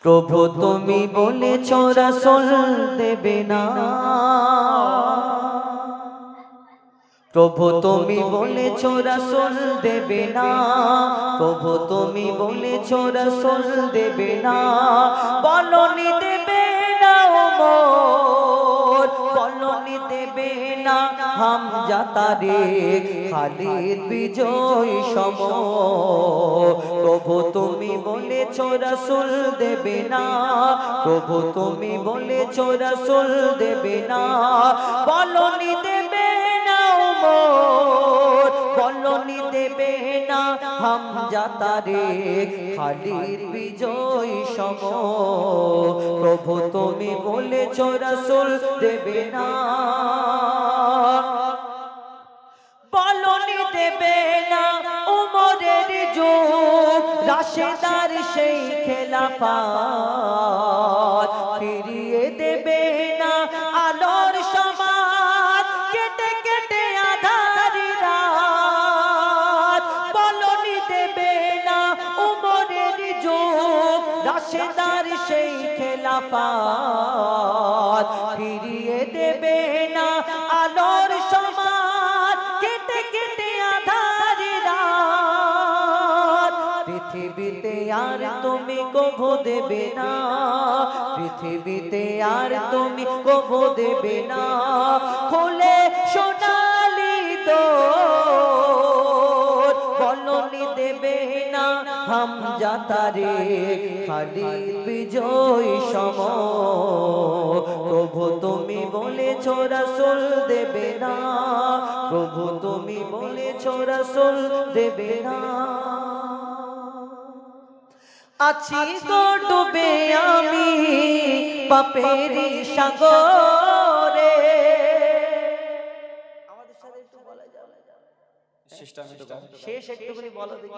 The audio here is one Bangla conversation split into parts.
প্রভু তুমি বলেছ রাসূল দেবে না, প্রভু তুমি বলেছ রাসূল দেবে না, প্রভু তুমি বলেছ রাসূল দেবে না, বলনি দেবে না ওমর, বলনি দেবে না হামজা তারিক খালিদ বিজয় সম, প্রভু তুমি বলেছ রাসূল দেবে না, প্রভু তুমি বলেছ রাসূল দেবে না, বলনি দেবে না ওমর, বলনি দেবে না হামজা তারিক খালিদ বিজয় সম, প্রভু তুমি বলেছ রাসূল দেবে না, বলনি দেবে না উমরের যুগ রাশেদার সেই খেলাফত, ফিরিয়ে দেবে না আলোর সমাজ কেটে কেটে আঁধার রাত, বলনি দেবে না উমরের যুগ রাশেদার সেই খেলাফত, ফিরিয়ে দেবে না আলোর সমাজ কেটে কেটে আঁধার রাত, পৃথিবীতে আর তুমি কভু দেবে না, পৃথিবীতে আর তুমি কভু দেবে না, খুলে সোনালি দোর, বলনি দেবে না হামজা তারিক খালিদ বিজয় সম, প্রভু তুমি বলেছ রাসূল দেবে না, প্রভু তুমি বলেছ রাসূল দেবে না, আছি গো ডুবে আমি পাপেরি সাগরে, আমাদের সাথে একটু বলা যাবে, শেষ একটুখানি বলো দেখি,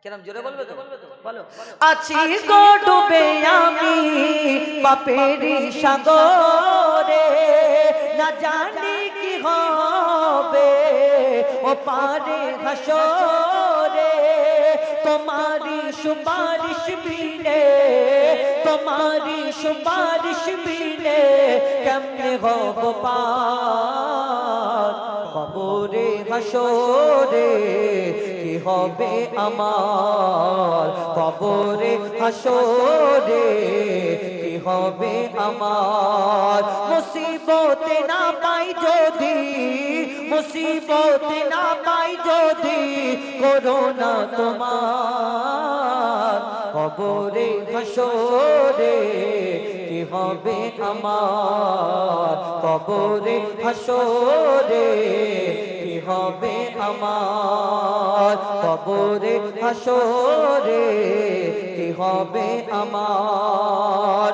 কেন জোরে বলবে তো, বলো, আছি গো ডুবে আমি পাপেরি সাগরে, না জানি কি হবে ও পারে হাসরে, তোমারি সুপারিশ বিনে, তোমারি সুপারিশ বিনে কেমনে হব পার, কবরে হাসরে কি হবে আমার, কবরে হাসরে কি হবে আমার, মুসিবতে না পাই যদি, মুসিবতে না পাই যদি করোনা তোমার, কবরে হাসরে কি হবে আমার, কবরে হাসরে কি হবে আমার, কবরে হাসরে কি হবে আমার,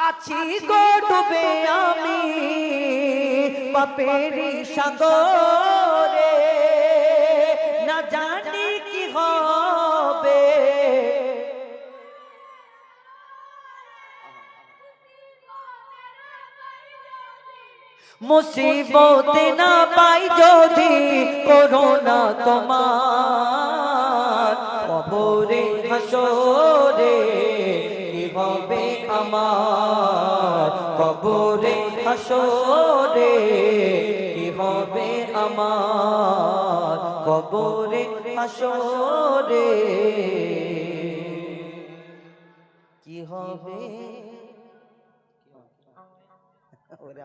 আছি গো ডুবে আমি পাপেরি সাগরে, না জানি কি হবে, মুসিবতে না পাই যদি করোনা তোমার, কবরে হাসরে কি হবে আমার, কবরে হাসরে কি হবে আমার, কবরে হাসরে কি হবে।